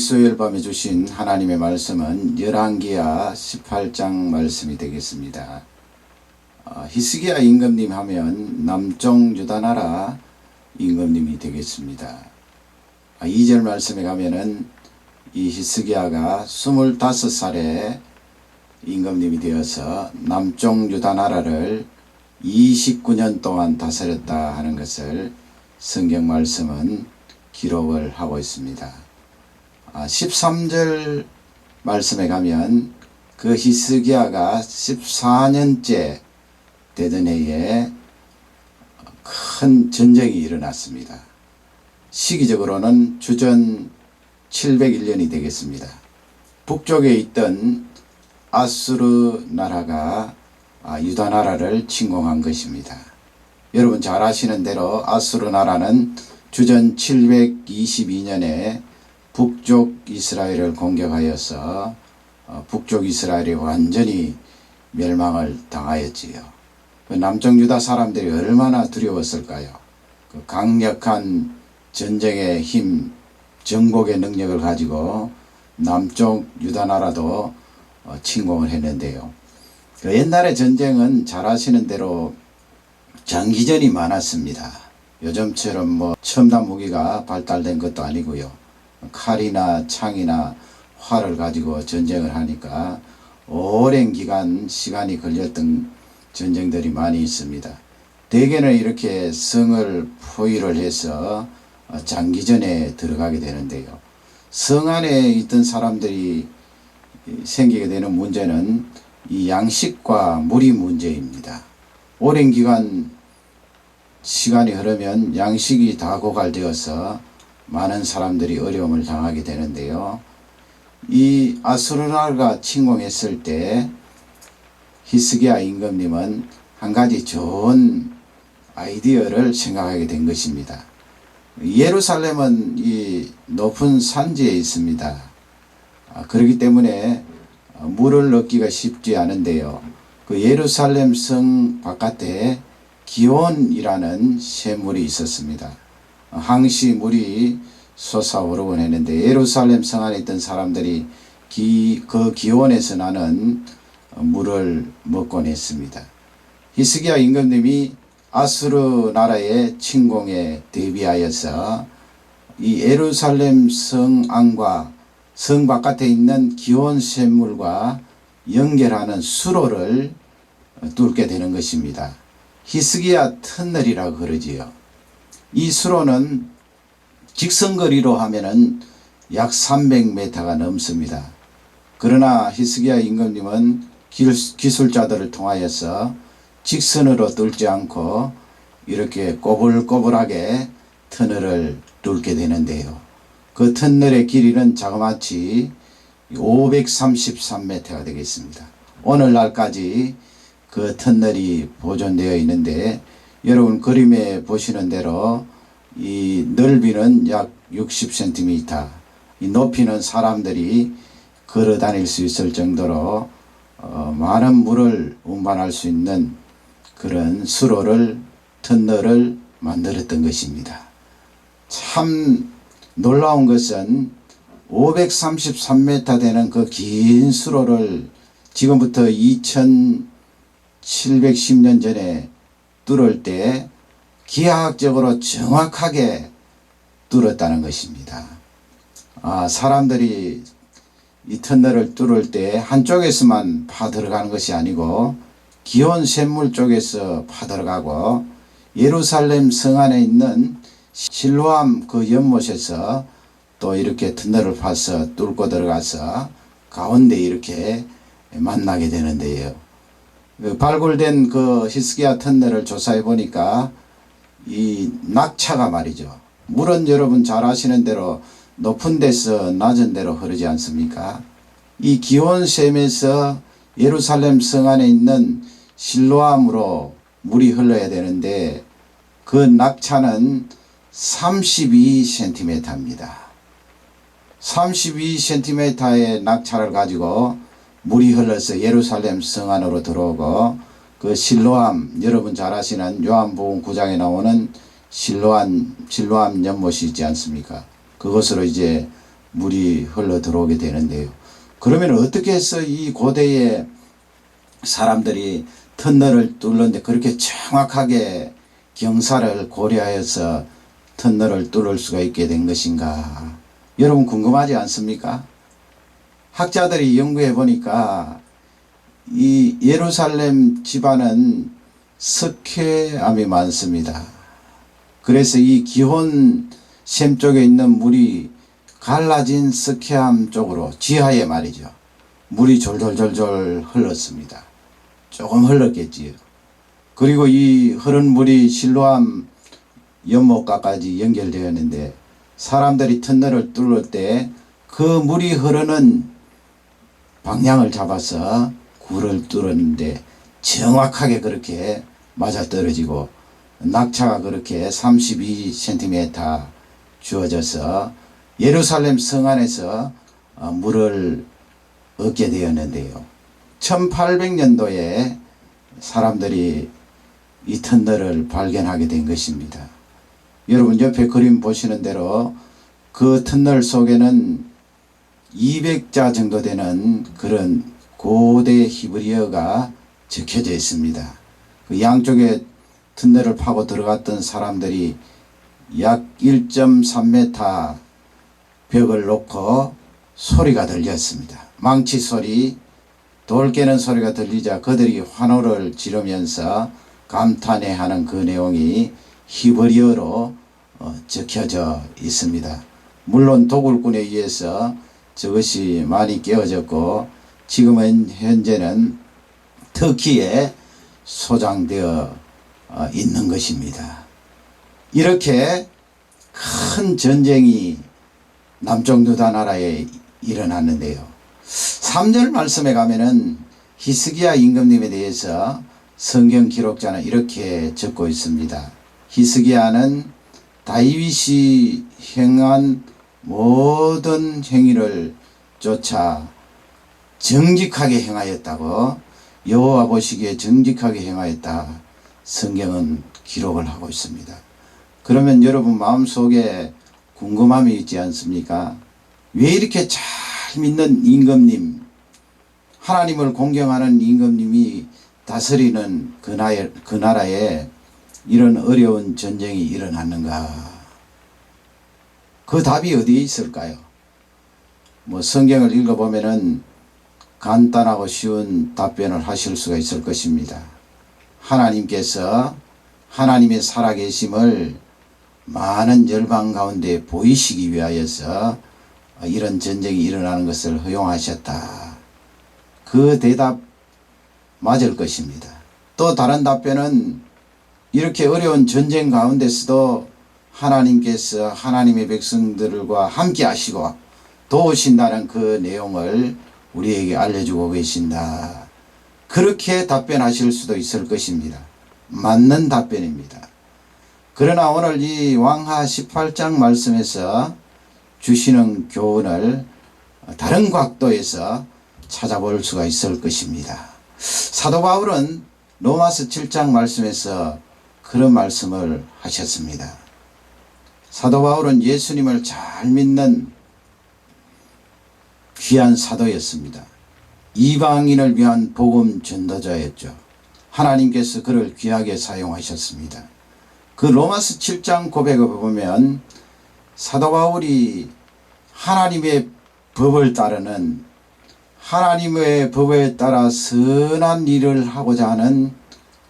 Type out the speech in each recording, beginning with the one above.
일수일 밤에 주신 하나님의 말씀은 열왕기하 18장 말씀이 되겠습니다. 히스기야 임금님 하면 남쪽 유다나라 임금님이 되겠습니다. 2절 말씀에 가면은 이 히스기야가 25살에 임금님이 되어서 남쪽 유다나라를 29년 동안 다스렸다 하는 것을 성경 말씀은 기록을 하고 있습니다. 13절 말씀에 가면 그 히스기야가 14년째 되던 해에 큰 전쟁이 일어났습니다. 시기적으로는 주전 701년이 되겠습니다. 북쪽에 있던 아수르 나라가 유다 나라를 침공한 것입니다. 여러분 잘 아시는 대로 아수르 나라는 주전 722년에 북쪽 이스라엘을 공격하여서 북쪽 이스라엘이 완전히 멸망을 당하였지요. 남쪽 유다 사람들이 얼마나 두려웠을까요? 그 강력한 전쟁의 힘, 정복의 능력을 가지고 남쪽 유다 나라도 침공을 했는데요. 그 옛날의 전쟁은 잘 아시는 대로 장기전이 많았습니다. 요즘처럼 첨단 무기가 발달된 것도 아니고요. 칼이나 창이나 활을 가지고 전쟁을 하니까 오랜 기간 시간이 걸렸던 전쟁들이 많이 있습니다. 대개는 이렇게 성을 포위를 해서 장기전에 들어가게 되는데요. 성 안에 있던 사람들이 생기게 되는 문제는 이 양식과 물이 문제입니다. 오랜 기간 시간이 흐르면 양식이 다 고갈되어서 많은 사람들이 어려움을 당하게 되는데요. 이 아수르나라가 침공했을 때 히스기야 임금님은 한 가지 좋은 아이디어를 생각하게 된 것입니다. 예루살렘은 이 높은 산지에 있습니다. 그렇기 때문에 물을 얻기가 쉽지 않은데요. 그 예루살렘 성 바깥에 기온이라는 샘물이 있었습니다. 항시 물이 솟아오르곤 했는데 예루살렘 성 안에 있던 사람들이 그 기온에서 나는 물을 먹곤 했습니다. 히스기야 임금님이 아수르 나라의 침공에 대비하여서 이 예루살렘 성 안과 성 바깥에 있는 기온 샘물과 연결하는 수로를 뚫게 되는 것입니다. 히스기야 터널이라고 그러지요. 이 수로는 직선거리로 하면은 약 300m가 넘습니다. 그러나 히스기야 임금님은 기술자들을 통하여서 직선으로 뚫지 않고 이렇게 꼬불꼬불하게 터널을 뚫게 되는데요. 그 터널의 길이는 자그마치 533m가 되겠습니다. 오늘날까지 그 터널이 보존되어 있는데 여러분 그림에 보시는 대로 이 넓이는 약 60cm, 이 높이는 사람들이 걸어 다닐 수 있을 정도로 많은 물을 운반할 수 있는 그런 수로를 터널을 만들었던 것입니다. 참 놀라운 것은 533m 되는 그 긴 수로를 지금부터 2710년 전에 뚫을 때 기하학적으로 정확하게 뚫었다는 것입니다. 사람들이 이 터널을 뚫을 때 한쪽에서만 파 들어가는 것이 아니고 기온 샘물 쪽에서 파 들어가고 예루살렘 성 안에 있는 실로암 그 연못에서 또 이렇게 터널을 파서 뚫고 들어가서 가운데 이렇게 만나게 되는데요. 발굴된 그 히스기야 터널을 조사해 보니까 이 낙차가 말이죠. 물은 여러분 잘 아시는 대로 높은 데서 낮은 데로 흐르지 않습니까? 이 기온샘에서 예루살렘 성 안에 있는 실로암으로 물이 흘러야 되는데 그 낙차는 32cm입니다. 32cm의 낙차를 가지고 물이 흘러서 예루살렘 성 안으로 들어오고 그 실로암, 여러분 잘 아시는 요한복음 9장에 나오는 실로암 연못이 있지 않습니까? 그것으로 이제 물이 흘러 들어오게 되는데요. 그러면 어떻게 해서 이 고대의 사람들이 터널을 뚫는데 그렇게 정확하게 경사를 고려하여서 터널을 뚫을 수가 있게 된 것인가? 여러분 궁금하지 않습니까? 학자들이 연구해 보니까 이 예루살렘 지방은 석회암이 많습니다. 그래서 이 기혼 샘 쪽에 있는 물이 갈라진 석회암 쪽으로 지하에 말이죠. 물이 졸졸졸졸 흘렀습니다. 조금 흘렀겠지요. 그리고 이 흐른 물이 실로암 연못가까지 연결되었는데 사람들이 터널을 뚫을 때 그 물이 흐르는 방향을 잡아서 굴을 뚫었는데 정확하게 그렇게 맞아떨어지고 낙차가 그렇게 32cm 주어져서 예루살렘 성 안에서 물을 얻게 되었는데요. 1800년도에 사람들이 이 터널을 발견하게 된 것입니다. 여러분 옆에 그림 보시는 대로 그 터널 속에는 200자 정도 되는 그런 고대 히브리어가 적혀져 있습니다. 그 양쪽에 터널을 파고 들어갔던 사람들이 약 1.3m 벽을 놓고 소리가 들렸습니다. 망치 소리, 돌 깨는 소리가 들리자 그들이 환호를 지르면서 감탄해하는 그 내용이 히브리어로 적혀져 있습니다. 물론 도굴꾼에 의해서 저것이 많이 깨어졌고 지금은 현재는 터키에 소장되어 있는 것입니다. 이렇게 큰 전쟁이 남쪽 유다 나라에 일어났는데요. 3절 말씀에 가면은 히스기야 임금님에 대해서 성경 기록자는 이렇게 적고 있습니다. 히스기야는 다윗이 행한 모든 행위를 쫓아 정직하게 행하였다고, 여호와 보시기에 정직하게 행하였다, 성경은 기록을 하고 있습니다. 그러면 여러분 마음속에 궁금함이 있지 않습니까? 왜 이렇게 잘 믿는 임금님, 하나님을 공경하는 임금님이 다스리는 그 나라에 이런 어려운 전쟁이 일어났는가? 그 답이 어디에 있을까요? 성경을 읽어보면은 간단하고 쉬운 답변을 하실 수가 있을 것입니다. 하나님께서 하나님의 살아계심을 많은 열방 가운데 보이시기 위하여서 이런 전쟁이 일어나는 것을 허용하셨다. 그 대답 맞을 것입니다. 또 다른 답변은 이렇게 어려운 전쟁 가운데서도 하나님께서 하나님의 백성들과 함께 하시고 도우신다는 그 내용을 우리에게 알려주고 계신다. 그렇게 답변하실 수도 있을 것입니다. 맞는 답변입니다. 그러나 오늘 이 왕하 18장 말씀에서 주시는 교훈을 다른 각도에서 찾아볼 수가 있을 것입니다. 사도 바울은 로마서 7장 말씀에서 그런 말씀을 하셨습니다. 사도 바울은 예수님을 잘 믿는 귀한 사도였습니다. 이방인을 위한 복음 전도자였죠. 하나님께서 그를 귀하게 사용하셨습니다. 그 로마서 7장 고백을 보면 사도 바울이 하나님의 법을 따르는, 하나님의 법에 따라 선한 일을 하고자 하는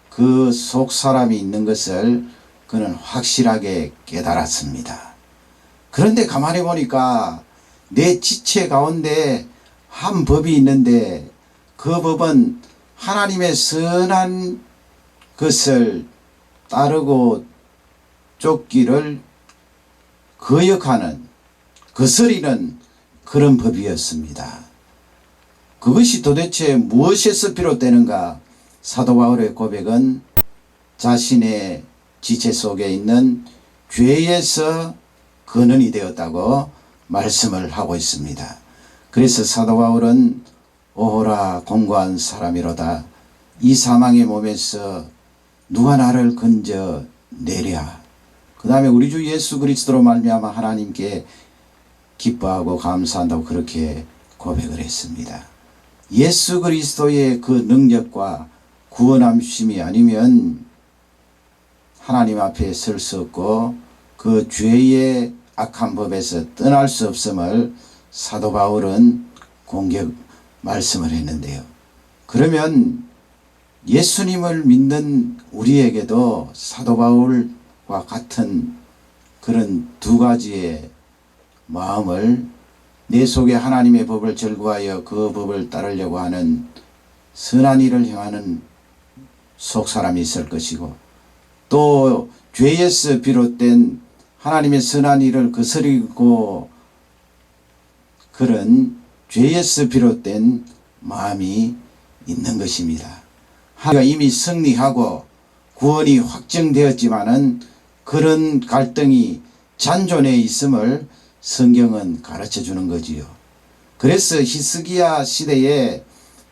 그 속 사람이 있는 것을 그는 확실하게 깨달았습니다. 그런데 가만히 보니까 내 지체 가운데 한 법이 있는데 그 법은 하나님의 선한 것을 따르고 쫓기를 거역하는, 거스리는 그런 법이었습니다. 그것이 도대체 무엇에서 비롯되는가? 사도 바울의 고백은 자신의 지체 속에 있는 죄에서 근원이 되었다고 말씀을 하고 있습니다. 그래서 사도 바울은 오호라 공고한 사람이로다. 이 사망의 몸에서 누가 나를 건져 내랴. 그 다음에 우리 주 예수 그리스도로 말미암아 하나님께 기뻐하고 감사한다고 그렇게 고백을 했습니다. 예수 그리스도의 그 능력과 구원함심이 아니면 하나님 앞에 설 수 없고 그 죄의 악한 법에서 떠날 수 없음을 사도 바울은 공격 말씀을 했는데요. 그러면 예수님을 믿는 우리에게도 사도 바울과 같은 그런 두 가지의 마음을 내 속에 하나님의 법을 절구하여 그 법을 따르려고 하는 선한 일을 행하는 속사람이 있을 것이고 또 죄에서 비롯된 하나님의 선한 일을 거스리고 그런 죄에서 비롯된 마음이 있는 것입니다. 하나님과 이미 승리하고 구원이 확정되었지만은 그런 갈등이 잔존해 있음을 성경은 가르쳐 주는 거지요. 그래서 히스기야 시대에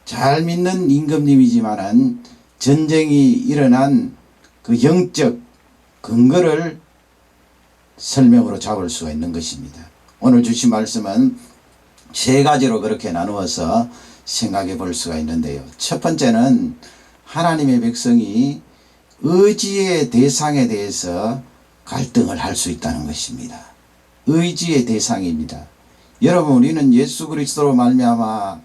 잘 믿는 임금님이지만은 전쟁이 일어난 그 영적 근거를 설명으로 잡을 수가 있는 것입니다. 오늘 주신 말씀은 세 가지로 그렇게 나누어서 생각해 볼 수가 있는데요. 첫 번째는 하나님의 백성이 의지의 대상에 대해서 갈등을 할 수 있다는 것입니다. 의지의 대상입니다. 여러분, 우리는 예수 그리스도로 말미암아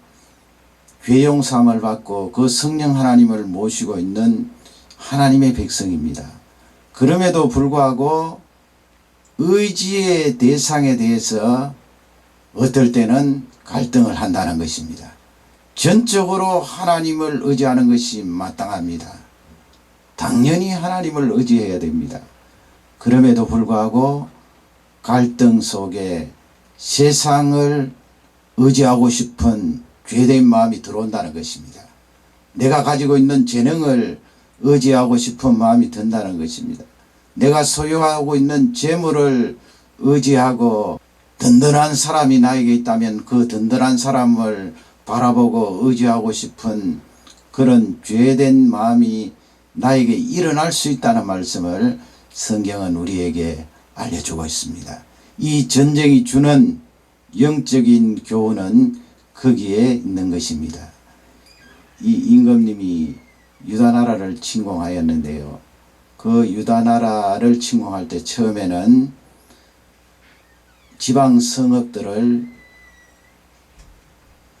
죄 용서함을 받고 그 성령 하나님을 모시고 있는 하나님의 백성입니다. 그럼에도 불구하고 의지의 대상에 대해서 어떨 때는 갈등을 한다는 것입니다. 전적으로 하나님을 의지하는 것이 마땅합니다. 당연히 하나님을 의지해야 됩니다. 그럼에도 불구하고 갈등 속에 세상을 의지하고 싶은 죄된 마음이 들어온다는 것입니다. 내가 가지고 있는 재능을 의지하고 싶은 마음이 든다는 것입니다. 내가 소유하고 있는 재물을 의지하고 든든한 사람이 나에게 있다면 그 든든한 사람을 바라보고 의지하고 싶은 그런 죄된 마음이 나에게 일어날 수 있다는 말씀을 성경은 우리에게 알려주고 있습니다. 이 전쟁이 주는 영적인 교훈은 거기에 있는 것입니다. 이 임금님이 유다 나라를 침공하였는데요. 그 유다 나라를 침공할 때 처음에는 지방 성읍들을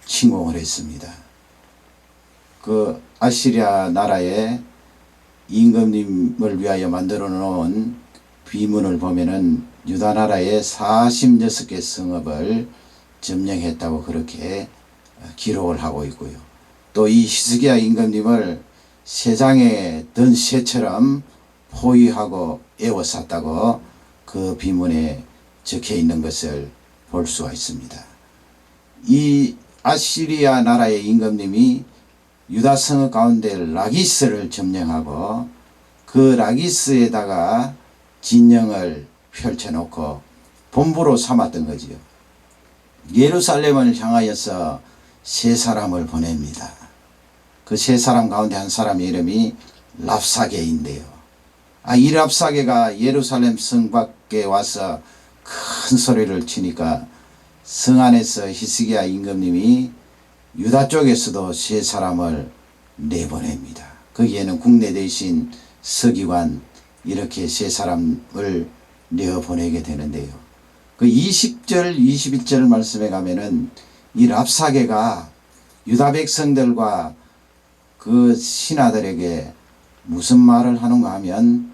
침공을 했습니다. 그 아시리아 나라의 임금님을 위하여 만들어 놓은 비문을 보면은 유다 나라의 46개 성읍을 점령했다고 그렇게 기록을 하고 있고요. 또 이 히스기야 임금님을 세상에 든 새처럼 포위하고 애워쌌다고 그 비문에 적혀 있는 것을 볼 수가 있습니다. 이 아시리아 나라의 임금님이 유다 성읍 가운데 라기스를 점령하고 그 라기스에다가 진영을 펼쳐놓고 본부로 삼았던 거지요. 예루살렘을 향하여서 세 사람을 보냅니다. 그 세 사람 가운데 한 사람의 이름이 랍사게인데요. 이 랍사게가 예루살렘 성 밖에 와서 큰 소리를 치니까 성 안에서 히스기야 임금님이 유다 쪽에서도 세 사람을 내보냅니다. 거기에는 국내 대신 서기관 이렇게 세 사람을 내어보내게 되는데요. 그 20절 21절 말씀에 가면은 이 랍사게가 유다 백성들과 그 신하들에게 무슨 말을 하는가 하면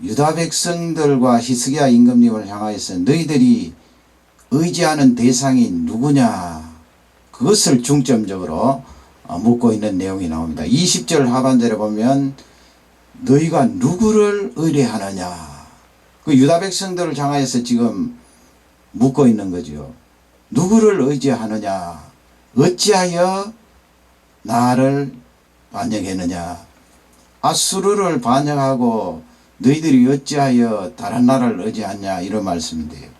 유다 백성들과 히스기야 임금님을 향하여서 너희들이 의지하는 대상이 누구냐 그것을 중점적으로 묻고 있는 내용이 나옵니다. 20절 하반절에 보면 너희가 누구를 의뢰하느냐 그 유다 백성들을 향하여서 지금 묻고 있는 거죠. 누구를 의지하느냐 어찌하여 나를 반역했느냐 아수르를 반역하고 너희들이 어찌하여 다른 나라를 의지하냐 이런 말씀인데요.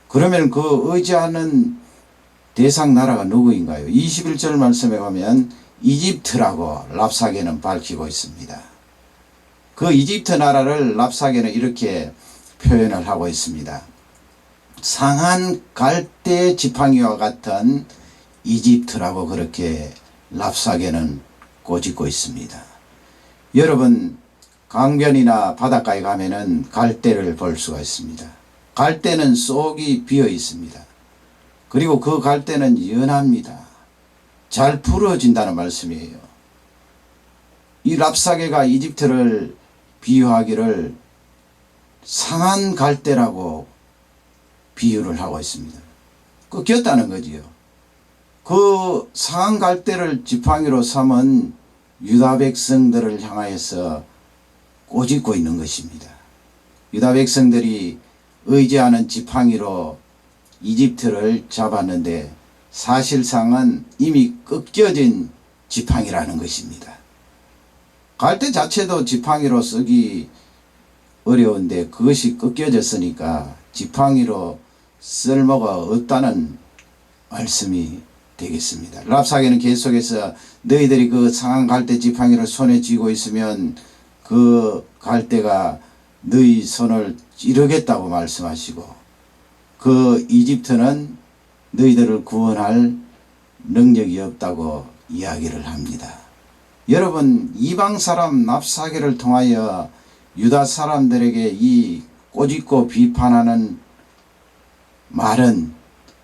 그러면 그 의지하는 대상 나라가 누구인가요? 21절 말씀에 보면 이집트라고 랍사게는 밝히고 있습니다. 그 이집트 나라를 랍사게는 이렇게 표현을 하고 있습니다. 상한 갈대 지팡이와 같은 이집트라고 그렇게 랍사게는 꼬집고 있습니다. 여러분, 강변이나 바닷가에 가면은 갈대를 볼 수가 있습니다. 갈대는 속이 비어 있습니다. 그리고 그 갈대는 연합니다. 잘 풀어진다는 말씀이에요. 이 랍사게가 이집트를 비유하기를 상한 갈대라고 비유를 하고 있습니다. 꺾였다는 거지요. 그 상한 갈대를 지팡이로 삼은 유다 백성들을 향하여서 꼬집고 있는 것입니다. 유다 백성들이 의지하는 지팡이로 이집트를 잡았는데 사실상은 이미 꺾여진 지팡이라는 것입니다. 갈대 자체도 지팡이로 쓰기 어려운데 그것이 꺾여졌으니까 지팡이로 쓸모가 없다는 말씀이 되겠습니다. 랍사게는 계속해서 너희들이 그 상한 갈대 지팡이를 손에 쥐고 있으면 그 갈대가 너희 손을 찌르겠다고 말씀하시고 그 이집트는 너희들을 구원할 능력이 없다고 이야기를 합니다. 여러분, 이방 사람 랍사게를 통하여 유다 사람들에게 이 꼬집고 비판하는 말은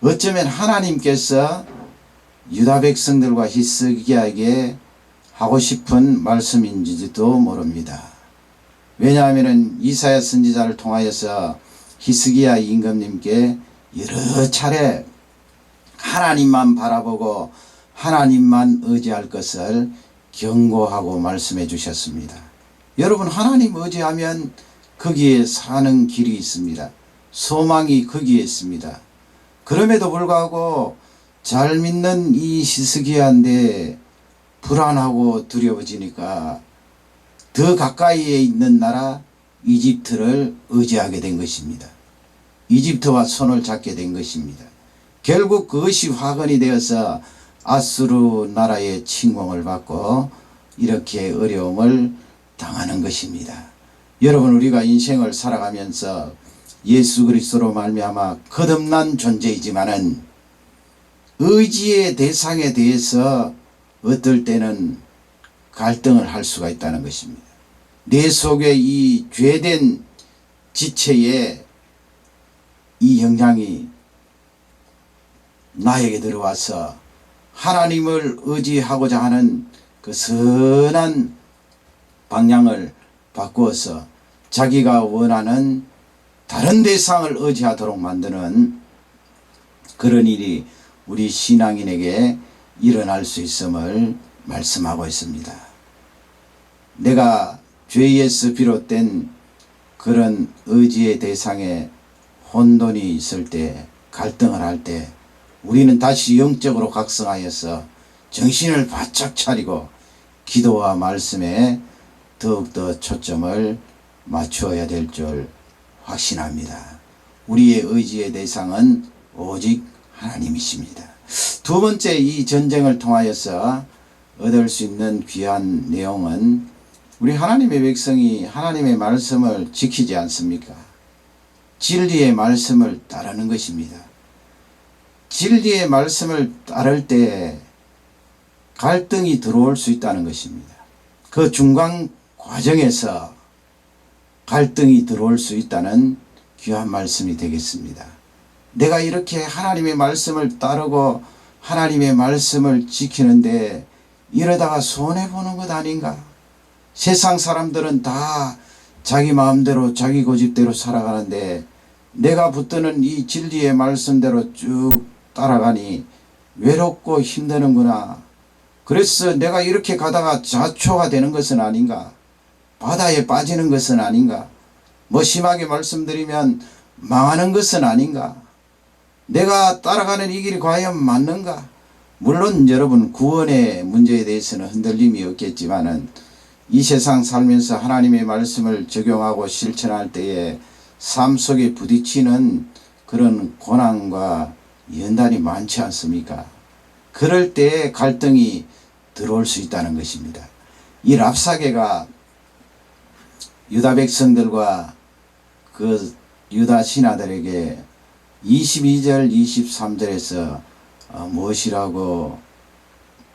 어쩌면 하나님께서 유다 백성들과 히스기야에게 하고 싶은 말씀인지도 모릅니다. 왜냐하면 이사야 선지자를 통하여서 히스기야 임금님께 여러 차례 하나님만 바라보고 하나님만 의지할 것을 경고하고 말씀해 주셨습니다. 여러분, 하나님 의지하면 거기에 사는 길이 있습니다. 소망이 거기에 있습니다. 그럼에도 불구하고 잘 믿는 이 히스기야인데 불안하고 두려워지니까 더 가까이에 있는 나라 이집트를 의지하게 된 것입니다. 이집트와 손을 잡게 된 것입니다. 결국 그것이 화근이 되어서 아수르 나라의 침공을 받고 이렇게 어려움을 당하는 것입니다. 여러분, 우리가 인생을 살아가면서 예수 그리스도로 말미암아 거듭난 존재이지만은 의지의 대상에 대해서 어떨 때는 갈등을 할 수가 있다는 것입니다. 내 속에 이 죄된 지체에 이 영향이 나에게 들어와서 하나님을 의지하고자 하는 그 선한 방향을 바꾸어서 자기가 원하는 다른 대상을 의지하도록 만드는 그런 일이 우리 신앙인에게 일어날 수 있음을 말씀하고 있습니다. 내가 죄에서 비롯된 그런 의지의 대상에 혼돈이 있을 때, 갈등을 할 때 우리는 다시 영적으로 각성하여서 정신을 바짝 차리고 기도와 말씀에 더욱더 초점을 맞추어야 될 줄 확신합니다. 우리의 의지의 대상은 오직 하나님이십니다. 두 번째, 이 전쟁을 통하여서 얻을 수 있는 귀한 내용은 우리 하나님의 백성이 하나님의 말씀을 지키지 않습니까? 진리의 말씀을 따르는 것입니다. 진리의 말씀을 따를 때 갈등이 들어올 수 있다는 것입니다. 그 중간 과정에서 갈등이 들어올 수 있다는 귀한 말씀이 되겠습니다. 내가 이렇게 하나님의 말씀을 따르고 하나님의 말씀을 지키는데 이러다가 손해보는 것 아닌가? 세상 사람들은 다 자기 마음대로 자기 고집대로 살아가는데 내가 붙드는 이 진리의 말씀대로 쭉 따라가니 외롭고 힘드는구나. 그래서 내가 이렇게 가다가 자초가 되는 것은 아닌가? 바다에 빠지는 것은 아닌가? 뭐 심하게 말씀드리면 망하는 것은 아닌가? 내가 따라가는 이 길이 과연 맞는가? 물론 여러분, 구원의 문제에 대해서는 흔들림이 없겠지만은 이 세상 살면서 하나님의 말씀을 적용하고 실천할 때에 삶 속에 부딪히는 그런 고난과 연단이 많지 않습니까? 그럴 때에 갈등이 들어올 수 있다는 것입니다. 이 랍사게가 유다 백성들과 그 유다 신하들에게 22절 23절에서 무엇이라고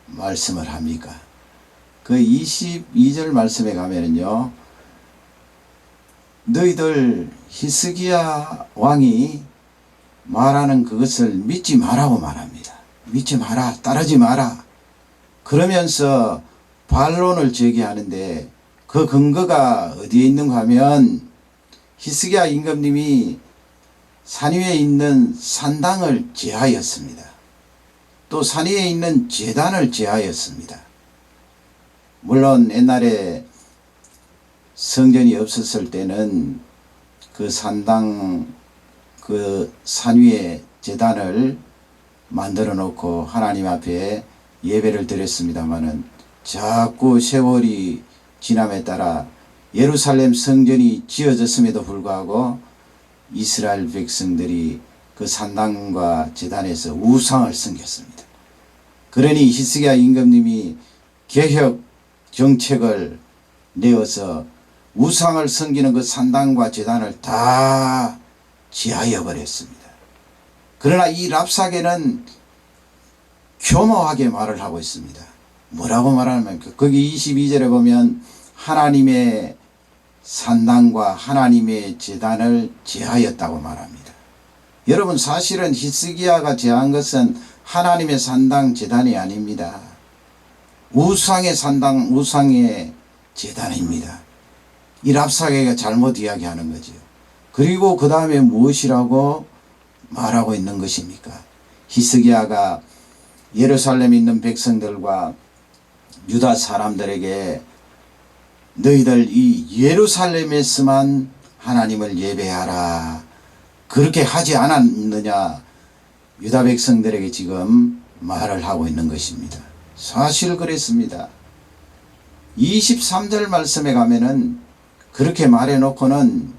말씀을 합니까? 그 22절 말씀에 가면은요, 너희들 히스기야 왕이 말하는 그것을 믿지 마라고 말합니다. 믿지 마라, 따르지 마라. 그러면서 반론을 제기하는데 그 근거가 어디에 있는가 하면 히스기야 임금님이 산 위에 있는 산당을 제하였습니다. 또 산 위에 있는 제단을 제하였습니다. 물론 옛날에 성전이 없었을 때는 그 산당, 그 산 위에 제단을 만들어 놓고 하나님 앞에 예배를 드렸습니다마는 자꾸 세월이 지남에 따라 예루살렘 성전이 지어졌음에도 불구하고 이스라엘 백성들이 그 산당과 제단에서 우상을 섬겼습니다. 그러니 히스기야 임금님이 개혁 정책을 내어서 우상을 섬기는 그 산당과 제단을 다 지하여 버렸습니다. 그러나 이 랍사게는 교묘하게 말을 하고 있습니다. 뭐라고 말하냐면 거기 22절에 보면 하나님의 산당과 하나님의 제단을 제하였다고 말합니다. 여러분, 사실은 히스기야가 제한 것은 하나님의 산당 제단이 아닙니다. 우상의 산당, 우상의 제단입니다. 이 랍사게가 잘못 이야기하는 거죠. 그리고 그 다음에 무엇이라고 말하고 있는 것입니까? 히스기야가 예루살렘에 있는 백성들과 유다 사람들에게 너희들 이 예루살렘에서만 하나님을 예배하라, 그렇게 하지 않았느냐, 유다 백성들에게 지금 말을 하고 있는 것입니다. 사실 그랬습니다. 23절 말씀에 가면은 그렇게 말해 놓고는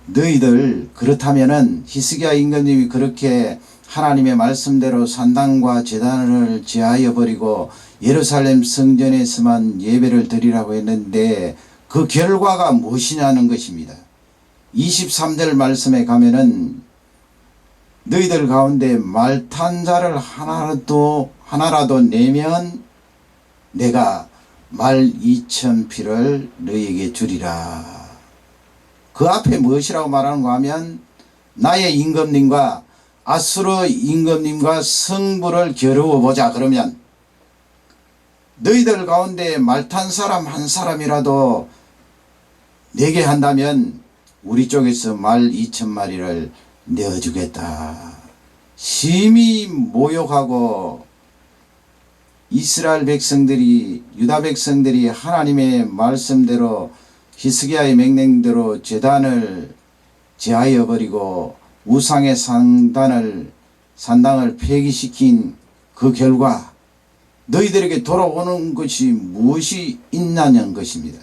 너희들 그렇다면은 히스기야 임금님이 그렇게 하나님의 말씀대로 산당과 제단을 제하여 버리고 예루살렘 성전에서만 예배를 드리라고 했는데 그 결과가 무엇이냐는 것입니다. 23절 말씀에 가면은 너희들 가운데 말 탄 자를 하나라도 내면 내가 말 2,000피를 너희에게 주리라. 그 앞에 무엇이라고 말하는가 하면 나의 임금님과 아수르 임금님과 승부를 겨루어 보자. 그러면 너희들 가운데 말 탄 사람 한 사람이라도 내게 한다면 우리 쪽에서 말 2,000마리를 내어주겠다. 심히 모욕하고 이스라엘 백성들이, 유다 백성들이 하나님의 말씀대로 히스기야의 명령대로 제단을 제하여 버리고 우상의 산당을 폐기시킨 그 결과 너희들에게 돌아오는 것이 무엇이 있냐는 것입니다.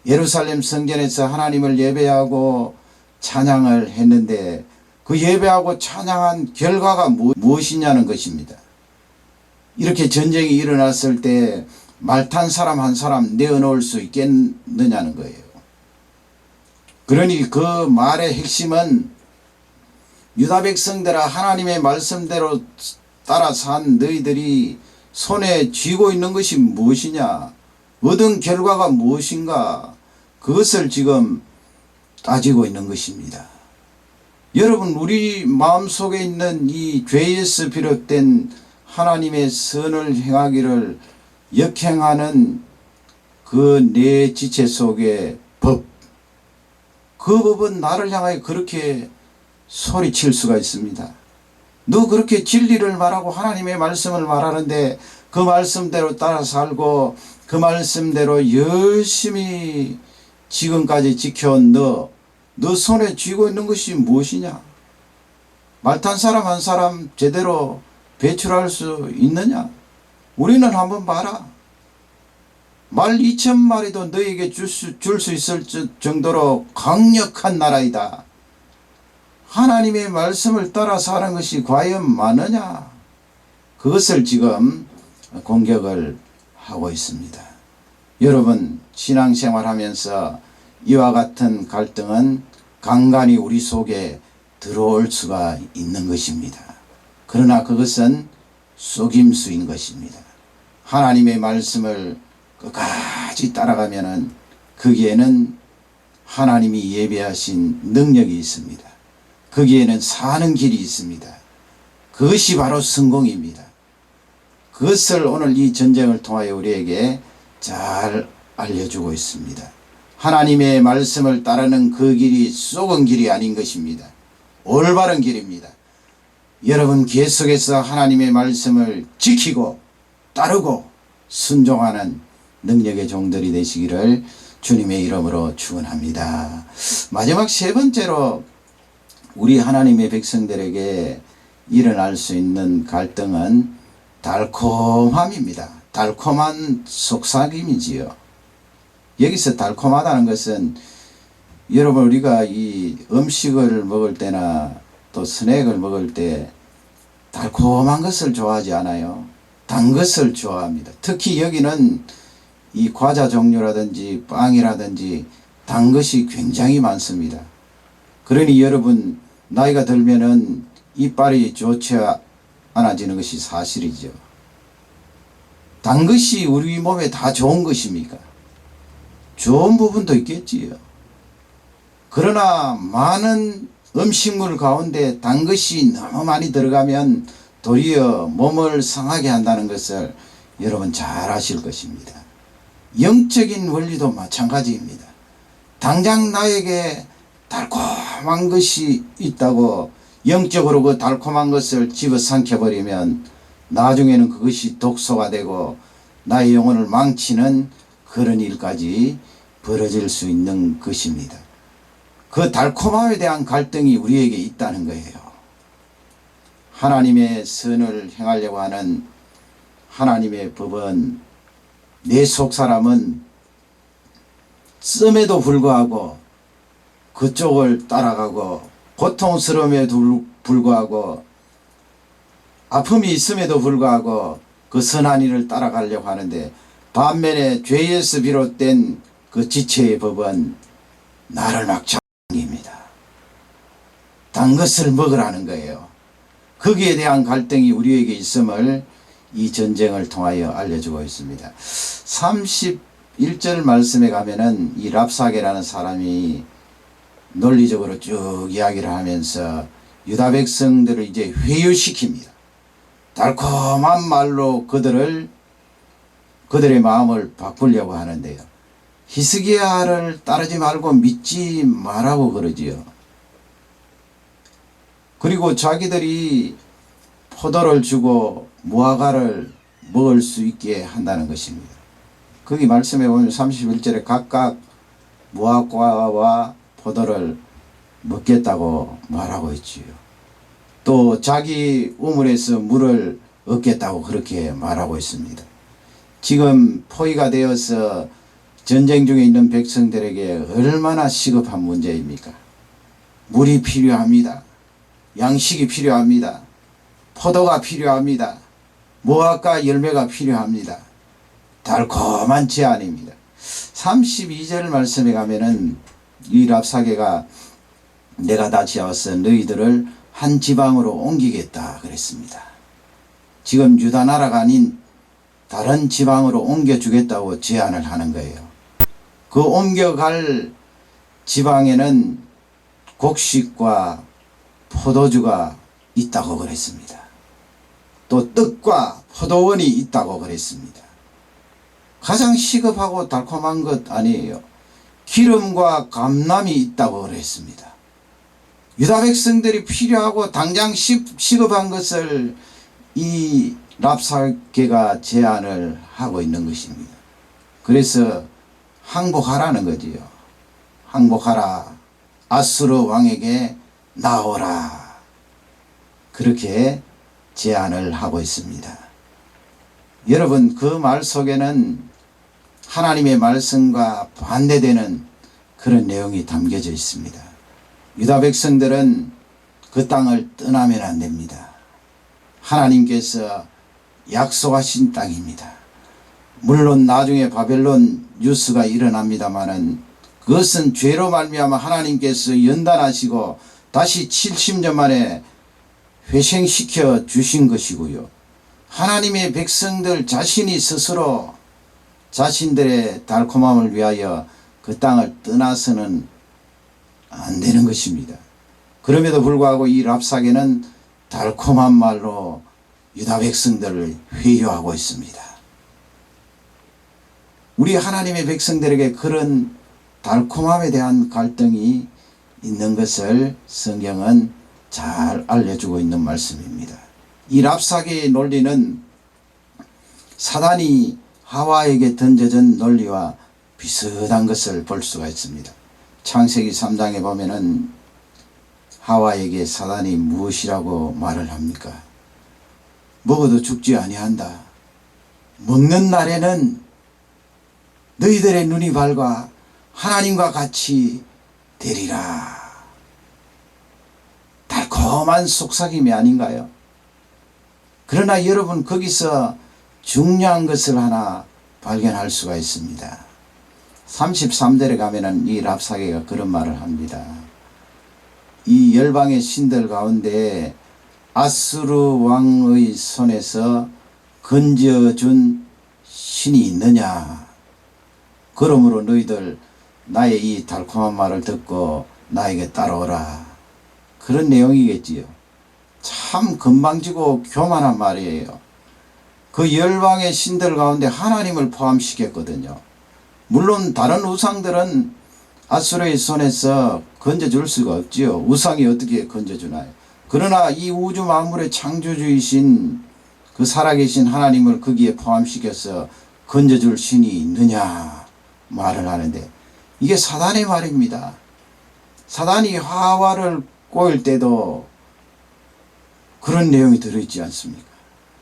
예루살렘 성전에서 하나님을 예배하고 찬양을 했는데 그 예배하고 찬양한 결과가 무엇이냐는 것입니다. 이렇게 전쟁이 일어났을 때 말 탄 사람 한 사람 내어놓을 수 있겠느냐는 거예요. 그러니 그 말의 핵심은 유다 백성들아, 하나님의 말씀대로 따라 산 너희들이 손에 쥐고 있는 것이 무엇이냐, 얻은 결과가 무엇인가, 그것을 지금 따지고 있는 것입니다. 여러분, 우리 마음속에 있는 이 죄에서 비롯된 하나님의 선을 행하기를 역행하는 그 내 지체 속의 법, 그 법은 나를 향하여 그렇게 소리칠 수가 있습니다. 너 그렇게 진리를 말하고 하나님의 말씀을 말하는데 그 말씀대로 따라 살고 그 말씀대로 열심히 지금까지 지켜온 너 손에 쥐고 있는 것이 무엇이냐? 말 탄 사람 한 사람 제대로 배출할 수 있느냐? 우리는 한번 봐라. 말 2,000마리도 너에게 줄 수 있을 정도로 강력한 나라이다. 하나님의 말씀을 따라 사는 것이 과연 많으냐? 그것을 지금 공격을 하고 있습니다. 여러분, 신앙생활하면서 이와 같은 갈등은 간간히 우리 속에 들어올 수가 있는 것입니다. 그러나 그것은 속임수인 것입니다. 하나님의 말씀을 끝까지 따라가면은 거기에는 하나님이 예비하신 능력이 있습니다. 거기에는 사는 길이 있습니다. 그것이 바로 성공입니다. 그것을 오늘 이 전쟁을 통하여 우리에게 잘 알려주고 있습니다. 하나님의 말씀을 따르는 그 길이 썩은 길이 아닌 것입니다. 올바른 길입니다. 여러분 계속해서 하나님의 말씀을 지키고 따르고 순종하는 능력의 종들이 되시기를 주님의 이름으로 축원합니다. 마지막 세 번째로 우리 하나님의 백성들에게 일어날 수 있는 갈등은 달콤함입니다. 달콤한 속삭임이지요. 여기서 달콤하다는 것은 여러분 우리가 이 음식을 먹을 때나 또 스낵을 먹을 때 달콤한 것을 좋아하지 않아요. 단 것을 좋아합니다. 특히 여기는 이 과자 종류라든지 빵이라든지 단 것이 굉장히 많습니다. 그러니 여러분 나이가 들면은 이빨이 좋지 않아지는 것이 사실이죠. 단 것이 우리 몸에 다 좋은 것입니까? 좋은 부분도 있겠지요. 그러나 많은 음식물 가운데 단 것이 너무 많이 들어가면 도리어 몸을 상하게 한다는 것을 여러분 잘 아실 것입니다. 영적인 원리도 마찬가지입니다. 당장 나에게 달콤한 것이 있다고 영적으로 그 달콤한 것을 집어삼켜버리면 나중에는 그것이 독소가 되고 나의 영혼을 망치는 그런 일까지 벌어질 수 있는 것입니다. 그 달콤함에 대한 갈등이 우리에게 있다는 거예요. 하나님의 선을 행하려고 하는 하나님의 법은 내 속사람은 씀에도 불구하고 그쪽을 따라가고 고통스러움에도 불구하고 아픔이 있음에도 불구하고 그 선한 일을 따라가려고 하는데 반면에 죄에서 비롯된 그 지체의 법은 나를 막 잡습니다. 단 것을 먹으라는 거예요. 거기에 대한 갈등이 우리에게 있음을 이 전쟁을 통하여 알려주고 있습니다. 31절 말씀에 가면은 이 랍사게라는 사람이 논리적으로 쭉 이야기를 하면서 유다 백성들을 이제 회유시킵니다. 달콤한 말로 그들의 마음을 바꾸려고 하는데요. 히스기야를 따르지 말고 믿지 말라고 그러지요. 그리고 자기들이 포도를 주고 무화과를 먹을 수 있게 한다는 것입니다. 거기 말씀해 보면 31절에 각각 무화과와 포도를 먹겠다고 말하고 있지요. 또 자기 우물에서 물을 얻겠다고 그렇게 말하고 있습니다. 지금 포위가 되어서 전쟁 중에 있는 백성들에게 얼마나 시급한 문제입니까? 물이 필요합니다. 양식이 필요합니다. 포도가 필요합니다. 무화과 열매가 필요합니다. 달콤한 제안입니다. 32절 말씀에 가면은 이 랍사게가 내가 다시 와서 너희들을 한 지방으로 옮기겠다 그랬습니다. 지금 유다 나라가 아닌 다른 지방으로 옮겨주겠다고 제안을 하는 거예요. 그 옮겨갈 지방에는 곡식과 포도주가 있다고 그랬습니다. 또 떡과 포도원이 있다고 그랬습니다. 가장 시급하고 달콤한 것 아니에요. 기름과 감람이 있다고 그랬습니다. 유다 백성들이 필요하고 당장 시급한 것을 이 랍사게가 제안을 하고 있는 것입니다. 그래서 항복하라는 거지요. 항복하라. 아수르 왕에게 나오라. 그렇게 제안을 하고 있습니다. 여러분 그 말 속에는 하나님의 말씀과 반대되는 그런 내용이 담겨져 있습니다. 유다 백성들은 그 땅을 떠나면 안 됩니다. 하나님께서 약속하신 땅입니다. 물론 나중에 바벨론 뉴스가 일어납니다마는 그것은 죄로 말미암아 하나님께서 연단하시고 다시 70년 만에 회생시켜 주신 것이고요. 하나님의 백성들 자신이 스스로 자신들의 달콤함을 위하여 그 땅을 떠나서는 안 되는 것입니다. 그럼에도 불구하고 이 랍사게는 달콤한 말로 유다 백성들을 회유하고 있습니다. 우리 하나님의 백성들에게 그런 달콤함에 대한 갈등이 있는 것을 성경은 잘 알려주고 있는 말씀입니다. 이 랍사게의 논리는 사단이 하와에게 던져진 논리와 비슷한 것을 볼 수가 있습니다. 창세기 3장에 보면은 하와에게 사단이 무엇이라고 말을 합니까? 먹어도 죽지 아니한다. 먹는 날에는 너희들의 눈이 밝아 하나님과 같이 되리라. 달콤한 속삭임이 아닌가요? 그러나 여러분, 거기서 중요한 것을 하나 발견할 수가 있습니다. 33절에 가면은 이 랍사게가 그런 말을 합니다. 이 열방의 신들 가운데 아수르 왕의 손에서 건져준 신이 있느냐? 그러므로 너희들 나의 이 달콤한 말을 듣고 나에게 따라오라. 그런 내용이겠지요. 참 건방지고 교만한 말이에요. 그 열방의 신들 가운데 하나님을 포함시켰거든요. 물론 다른 우상들은 아수르의 손에서 건져줄 수가 없지요. 우상이 어떻게 건져주나요? 그러나 이 우주 만물의 창조주이신 그 살아계신 하나님을 거기에 포함시켜서 건져줄 신이 있느냐 말을 하는데, 이게 사단의 말입니다. 사단이 하와를 꼬일 때도 그런 내용이 들어있지 않습니까?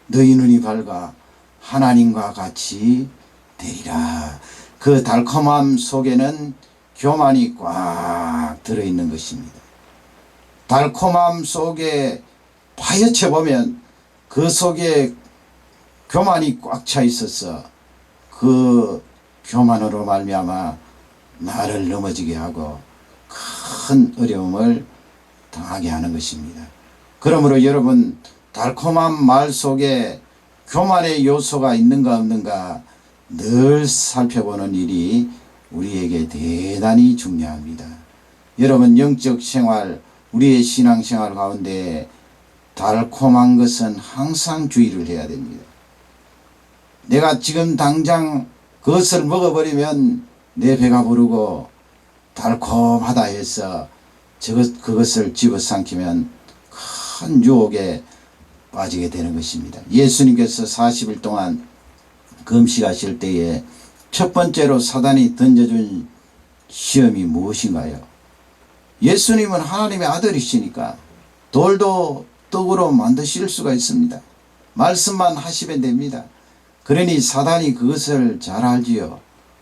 너희 눈이 밝아 하나님과 같이 되리라. 그 달콤함 속에는 교만이 꽉 들어있는 것입니다. 달콤함 속에 파헤쳐 보면 그 속에 교만이 꽉 차 있어서 그 교만으로 말미암아 나를 넘어지게 하고 큰 어려움을 당하게 하는 것입니다. 그러므로 여러분, 달콤한 말 속에 교만의 요소가 있는가 없는가 늘 살펴보는 일이 우리에게 대단히 중요합니다. 여러분, 영적 생활, 우리의 신앙생활 가운데 달콤한 것은 항상 주의를 해야 됩니다. 내가 지금 당장 그것을 먹어버리면 내 배가 부르고 달콤하다 해서 그것을 집어삼키면 큰 유혹에 빠지게 되는 것입니다. 예수님께서 40일 동안 금식하실 때에 첫 번째로 사단이 던져준 시험이 무엇인가요? 예수님은 하나님의 아들이시니까 돌도 떡으로 만드실 수가 있습니다. 말씀만 하시면 됩니다. 그러니 사단이 그것을 잘 알지요.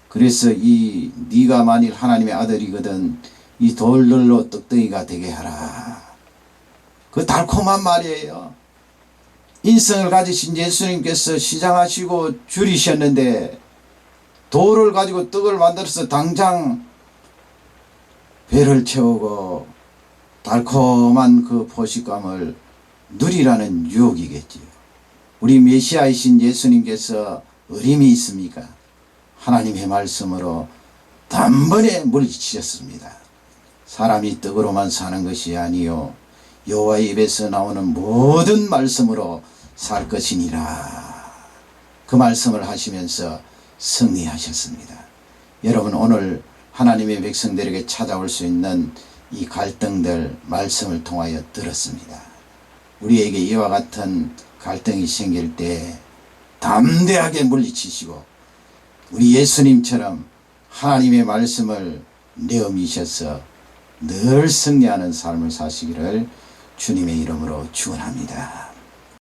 그래서 네가 만일 하나님의 아들이거든 이 돌들로 떡덩이가 되게 하라. 그 달콤한 말이에요. 인성을 가지신 예수님께서 시장하시고 줄이셨는데 돌을 가지고 떡을 만들어서 당장 배를 채우고 달콤한 그 포식감을 누리라는 유혹이겠지요. 우리 메시아이신 예수님께서 어림이 있습니까? 하나님의 말씀으로 단번에 물리치셨습니다. 사람이 떡으로만 사는 것이 아니요 여호와의 입에서 나오는 모든 말씀으로 살 것이니라. 그 말씀을 하시면서 승리하셨습니다. 여러분, 오늘 하나님의 백성들에게 찾아올 수 있는 이 갈등들 말씀을 통하여 들었습니다. 우리에게 이와 같은 갈등이 생길 때 담대하게 물리치시고 우리 예수님처럼 하나님의 말씀을 내어미셔서 늘 승리하는 삶을 사시기를 주님의 이름으로 축원합니다.